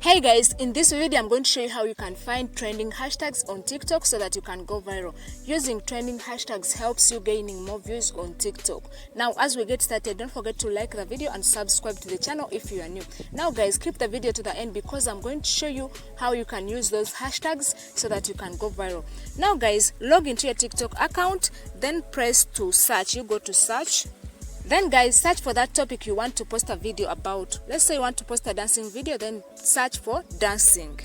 Hey guys, in this video I'm going to show you how you can find trending hashtags on TikTok so that you can go viral. Using trending hashtags helps you gaining more views on TikTok. Now as we get started, don't forget to like the video and subscribe to the channel if you are new. Now guys, keep the video to the end because I'm going to show you how you can use those hashtags so that you can go viral. Now guys, log into your TikTok account, then press to search. You go to search. Then guys, search for that topic you want to post a video about. Let's say you want to post a dancing video, then search for dancing.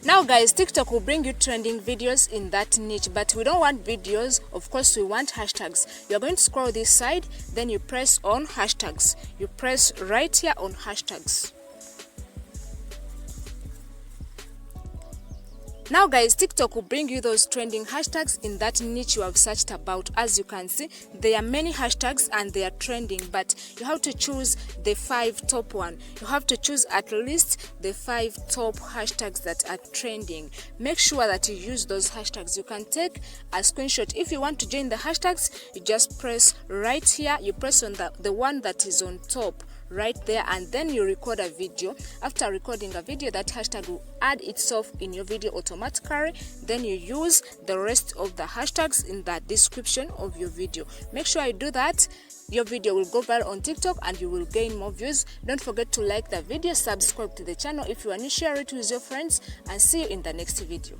Now guys, TikTok will bring you trending videos in that niche, but we don't want videos, of course we want hashtags. You're going to scroll this side, then you press on hashtags. You press right here on hashtags. Now guys, TikTok will bring you those trending hashtags in that niche you have searched about. As you can see, there are many hashtags and they are trending, but you have to choose the 5 top one. You have to choose at least the 5 top hashtags that are trending. Make sure that you use those hashtags. You can take a screenshot. If you want to join the hashtags, you just press right here. You press on the one that is on top right there, and then you record a video. After recording a video, that hashtag will add itself in your video automatically. Then you use the rest of the hashtags in the description of your video. Make sure you do that. Your video will go viral on TikTok and you will gain more views. Don't forget to like the video, subscribe to the channel if you are new, share it with your friends, and see you in the next video.